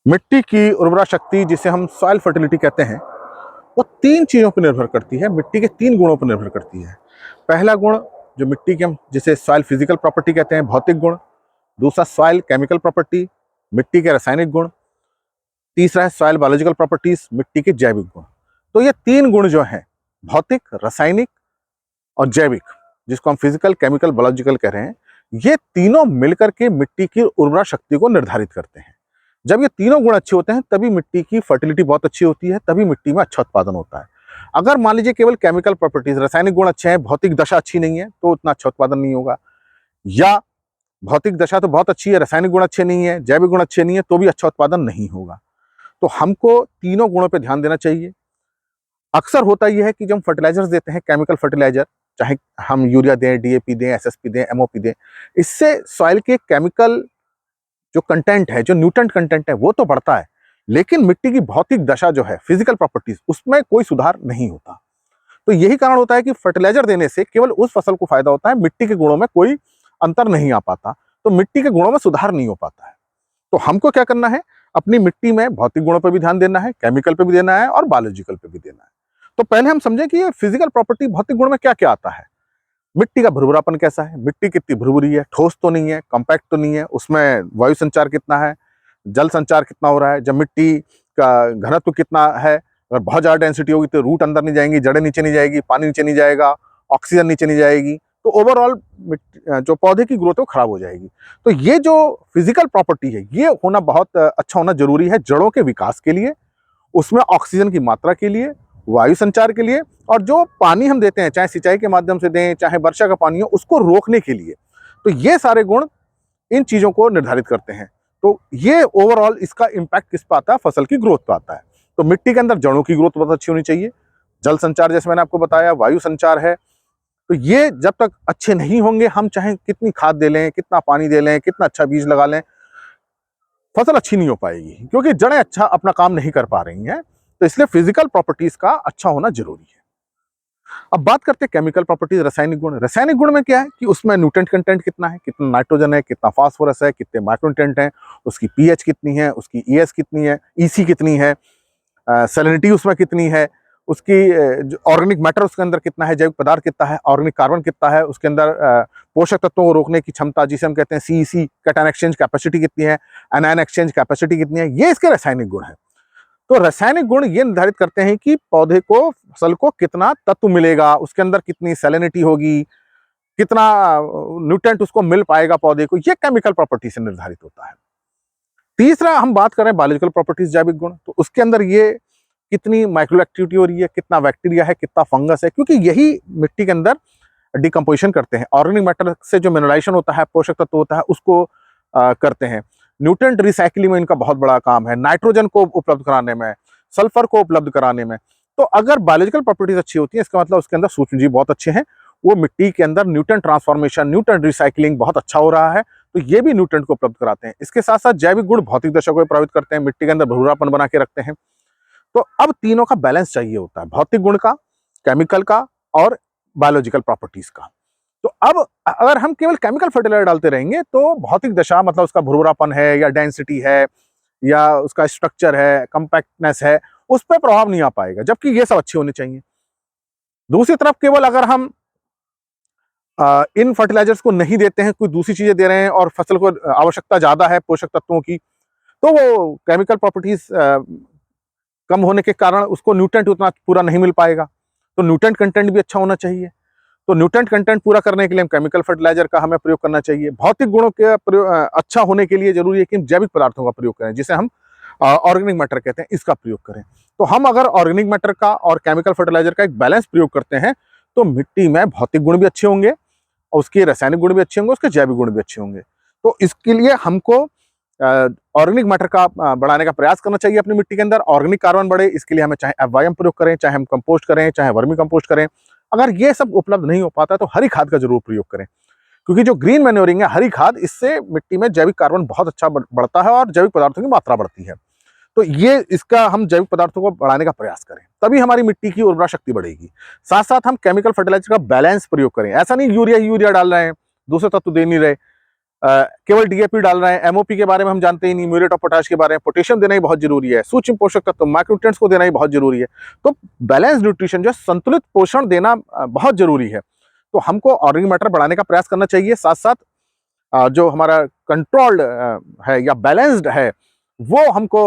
मिट्टी की उर्वरा शक्ति जिसे हम सॉइल फर्टिलिटी कहते हैं, वो 3 चीज़ों पर निर्भर करती है, मिट्टी के 3 गुणों पर निर्भर करती है। पहला गुण जो मिट्टी के हम जिसे सॉइल फिजिकल प्रॉपर्टी कहते हैं, भौतिक गुण। दूसरा सॉइल केमिकल प्रॉपर्टी, मिट्टी के रासायनिक गुण। तीसरा है सॉइल बायोलॉजिकल प्रॉपर्टीज, मिट्टी के जैविक गुण। तो ये 3 गुण जो हैं, भौतिक, रासायनिक और जैविक, जिसको हम फिजिकल, केमिकल, बायोलॉजिकल कह रहे हैं, ये तीनों मिलकर के मिट्टी की उर्वरा शक्ति को निर्धारित करते हैं। जब ये तीनों गुण अच्छे होते हैं तभी मिट्टी की फर्टिलिटी बहुत अच्छी होती है, तभी मिट्टी में अच्छा उत्पादन होता है। अगर मान लीजिए केवल केमिकल प्रॉपर्टीज, रासायनिक गुण अच्छे हैं, भौतिक दशा अच्छी नहीं है, तो उतना अच्छा उत्पादन नहीं होगा। या भौतिक दशा तो बहुत अच्छी है, रासायनिक गुण अच्छे नहीं है, जैविक गुण अच्छे नहीं है, तो भी अच्छा उत्पादन नहीं होगा। तो हमको तीनों गुणों पर ध्यान देना चाहिए। अक्सर होता यह है कि जब हम फर्टिलाइजर्स देते हैं, केमिकल फर्टिलाइजर, चाहे हम यूरिया दें, डीएपी दें, एसएसपी दें, एमओपी दें, इससे सॉइल के केमिकल जो कंटेंट है, जो न्यूट्रेंट कंटेंट है, वो तो बढ़ता है, लेकिन मिट्टी की भौतिक दशा जो है, फिजिकल प्रॉपर्टीज, उसमें कोई सुधार नहीं होता। तो यही कारण होता है कि फर्टिलाइजर देने से केवल उस फसल को फायदा होता है, मिट्टी के गुणों में कोई अंतर नहीं आ पाता, तो मिट्टी के गुणों में सुधार नहीं हो पाता है। तो हमको क्या करना है, अपनी मिट्टी में भौतिक गुणों पर भी ध्यान देना है, केमिकल पे भी देना है और बायोलॉजिकल पे भी देना है। तो पहले हम समझें कि ये फिजिकल प्रॉपर्टी, भौतिक गुण में क्या क्या आता है। मिट्टी का भुरभुरापन कैसा है, मिट्टी कितनी भुरभुरी है, ठोस तो नहीं है, कॉम्पैक्ट तो नहीं है, उसमें वायु संचार कितना है, जल संचार कितना हो रहा है, जब मिट्टी का घनत्व कितना है। अगर बहुत ज़्यादा डेंसिटी होगी तो रूट अंदर नहीं जाएंगी, जड़ें नीचे नहीं जाएगी, पानी नीचे नहीं जाएगा, ऑक्सीजन नीचे नहीं जाएगी, तो ओवरऑल जो पौधे की ग्रोथ है वो खराब हो जाएगी। तो ये जो फिजिकल प्रॉपर्टी है, ये होना बहुत अच्छा होना जरूरी है जड़ों के विकास के लिए, उसमें ऑक्सीजन की मात्रा के लिए, वायु संचार के लिए, और जो पानी हम देते हैं, चाहे सिंचाई के माध्यम से दें, चाहे वर्षा का पानी हो, उसको रोकने के लिए। तो ये सारे गुण इन चीजों को निर्धारित करते हैं। तो ये ओवरऑल इसका इंपैक्ट किस पे आता है, फसल की ग्रोथ पे आता है। तो मिट्टी के अंदर जड़ों की ग्रोथ बहुत अच्छी होनी चाहिए, जल संचार जैसे मैंने आपको बताया, वायु संचार है। तो ये जब तक अच्छे नहीं होंगे, हम चाहे कितनी खाद दे लें, कितना पानी दे लें, कितना अच्छा बीज लगा लें, फसल अच्छी नहीं हो पाएगी, क्योंकि जड़ें अच्छा अपना काम नहीं कर पा रही हैं। तो इसलिए फिजिकल प्रॉपर्टीज का अच्छा होना जरूरी है। अब बात करते हैं केमिकल प्रॉपर्टीज, रासायनिक गुण। रासायनिक गुण में क्या है कि उसमें न्यूट्रेंट कंटेंट कितना है, कितना नाइट्रोजन है, कितना फास्फोरस है, कितने माइक्रोन्यूट्रेंट हैं, उसकी पीएच कितनी है, उसकी ईएस कितनी है, ईसी कितनी है, सैलिनिटी उसमें कितनी है, उसकी जो ऑर्गेनिक मैटर उसके अंदर कितना है, जैविक पदार्थ कितना है, ऑर्गेनिक कार्बन कितना है, उसके अंदर पोषक तत्वों को रोकने की क्षमता जिसे हम कहते हैं सीईसी, कैटायन एक्सचेंज कैपेसिटी कितनी है, एनायन एक्सचेंज कैपेसिटी कितनी है, ये इसके रासायनिक गुण है। तो रासायनिक गुण ये निर्धारित करते हैं कि पौधे को, फसल को कितना तत्व मिलेगा, उसके अंदर कितनी सैलिनिटी होगी, कितना न्यूट्रेंट उसको मिल पाएगा पौधे को, ये केमिकल प्रॉपर्टी से निर्धारित होता है। तीसरा हम बात करें बायोलॉजिकल प्रॉपर्टीज, जैविक गुण, तो उसके अंदर ये कितनी माइक्रो एक्टिविटी हो रही है, कितना बैक्टीरिया है, कितना फंगस है, क्योंकि यही मिट्टी के अंदर डिकम्पोजिशन करते हैं। ऑर्गेनिक मैटर से जो मिनरलाइजेशन होता है, पोषक तत्व होता है, उसको करते हैं। न्यूट्रेंट रिसाइकलिंग में इनका बहुत बड़ा काम है, नाइट्रोजन को उपलब्ध कराने में, सल्फर को उपलब्ध कराने में। तो अगर बायोलॉजिकल प्रॉपर्टीज अच्छी होती है, इसका मतलब उसके अंदर सूक्ष्म जीव बहुत अच्छे हैं, वो मिट्टी के अंदर न्यूट्रेंट ट्रांसफॉर्मेशन, न्यूट्रेंट रिसाइकलिंग बहुत अच्छा हो रहा है, तो ये भी न्यूट्रेंट को उपलब्ध कराते हैं। इसके साथ साथ जैविक गुण भौतिक दशा को प्रभावित करते हैं, मिट्टी के अंदर भुरभुरापन बना के रखते हैं। तो अब तीनों का बैलेंस चाहिए होता है, भौतिक गुण का, केमिकल का और बायोलॉजिकल प्रॉपर्टीज का। तो अब अगर हम केवल केमिकल फर्टिलाइजर डालते रहेंगे तो भौतिक दशा, मतलब उसका भुरभुरापन है या डेंसिटी है या उसका स्ट्रक्चर है, कंपैक्टनेस है, उस पर प्रभाव नहीं आ पाएगा, जबकि ये सब अच्छे होने चाहिए। दूसरी तरफ केवल अगर हम इन फर्टिलाइजर्स को नहीं देते हैं, कोई दूसरी चीजें दे रहे हैं और फसल को आवश्यकता ज्यादा है पोषक तत्वों की, तो वो केमिकल प्रॉपर्टीज कम होने के कारण उसको न्यूट्रेंट उतना पूरा नहीं मिल पाएगा। तो न्यूट्रेंट कंटेंट भी अच्छा होना चाहिए। तो न्यूट्रेंट कंटेंट पूरा करने के लिए हम केमिकल फर्टिलाइजर का हमें प्रयोग करना चाहिए। भौतिक गुणों के अच्छा होने के लिए जरूरी है कि हम जैविक पदार्थों का प्रयोग करें, जिसे हम ऑर्गेनिक मैटर कहते हैं, इसका प्रयोग करें। तो हम अगर ऑर्गेनिक मैटर का और केमिकल फर्टिलाइजर का एक बैलेंस प्रयोग करते हैं, तो मिट्टी में भौतिक गुण भी अच्छे होंगे और उसके रासायनिक गुण भी अच्छे होंगे, उसके जैविक गुण भी अच्छे होंगे। तो इसके लिए हमको ऑर्गेनिक मैटर का बढ़ाने का प्रयास करना चाहिए अपनी मिट्टी के अंदर, ऑर्गेनिक कार्बन बढ़े, इसके लिए हमें चाहे एफवाईएम प्रयोग करें, चाहे हम कंपोस्ट करें, चाहे वर्मी कंपोस्ट करें। अगर ये सब उपलब्ध नहीं हो पाता तो हरी खाद का जरूर प्रयोग करें, क्योंकि जो ग्रीन मैन्योरिंग है, हरी खाद, इससे मिट्टी में जैविक कार्बन बहुत अच्छा बढ़ता है और जैविक पदार्थों की मात्रा बढ़ती है। तो ये इसका हम जैविक पदार्थों को बढ़ाने का प्रयास करें, तभी हमारी मिट्टी की उर्वरा शक्ति बढ़ेगी। साथ साथ हम केमिकल फर्टिलाइजर का बैलेंस प्रयोग करें, ऐसा नहीं यूरिया ही यूरिया डाल रहे हैं, दूसरे तत्व दे नहीं रहे। केवल डीएपी डाल रहे हैं, एमओपी के बारे में हम जानते ही नहीं, म्यूरेट ऑफ पोटाश के बारे में, पोटेशियम देना ही बहुत जरूरी है, सूक्ष्म पोषक तत्व माइक्रोन्यूट्रिएंट्स को देना ही बहुत जरूरी है। तो बैलेंस न्यूट्रिशन जो संतुलित पोषण देना बहुत जरूरी है। तो हमको ऑर्गेनिक मैटर बढ़ाने का प्रयास करना चाहिए, साथ साथ जो हमारा कंट्रोल्ड है या बैलेंस्ड है वो हमको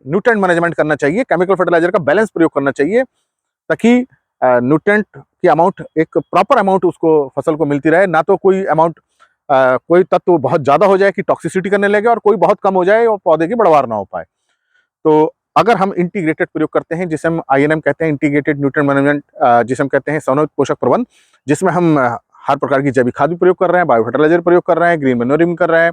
न्यूट्रिएंट मैनेजमेंट करना चाहिए, केमिकल फर्टिलाइजर का बैलेंस प्रयोग करना चाहिए, ताकि न्यूट्रिएंट की अमाउंट एक प्रॉपर अमाउंट उसको फसल को मिलती रहे, ना तो कोई अमाउंट कोई तत्व बहुत ज्यादा हो जाए कि टॉक्सिसिटी करने लगे और कोई बहुत कम हो जाए और पौधे की बढ़वार ना हो पाए। तो अगर हम इंटीग्रेटेड प्रयोग करते हैं, जिसे हम आईएनएम कहते हैं, इंटीग्रेटेड न्यूट्रिएंट मैनेजमेंट, जिसे हम कहते हैं समन्वित पोषक प्रबंधन, जिसमें हम हर प्रकार की जैविक खाद भी प्रयोग कर रहे हैं, बायो फर्टिलाइजर प्रयोग कर रहे हैं, ग्रीन मैन्योरिंग कर रहे हैं,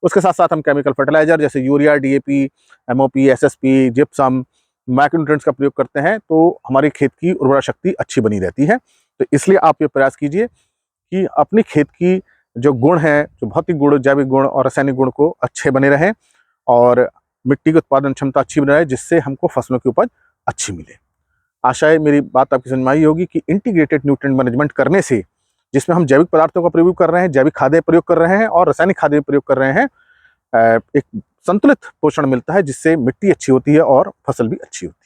उसके साथ साथ हम केमिकल फर्टिलाइजर जैसे urea, DAP, MOP, SSP, gypsum, micronutrients का प्रयोग करते हैं, तो हमारी खेत की उर्वरा शक्ति अच्छी बनी रहती है। तो इसलिए आप ये प्रयास कीजिए कि अपनी खेत की जो गुण है, जो भौतिक गुण, जैविक गुण और रासायनिक गुण को अच्छे बने रहें और मिट्टी की उत्पादन क्षमता अच्छी बनी रहे, जिससे हमको फसलों की उपज अच्छी मिले। आशा है मेरी बात आपकी समझ में आई होगी कि इंटीग्रेटेड न्यूट्रिएंट मैनेजमेंट करने से, जिसमें हम जैविक पदार्थों का प्रयोग कर रहे हैं, जैविक खादें प्रयोग कर रहे हैं और रासायनिक खादें प्रयोग कर रहे हैं, एक संतुलित पोषण मिलता है, जिससे मिट्टी अच्छी होती है और फसल भी अच्छी होती है।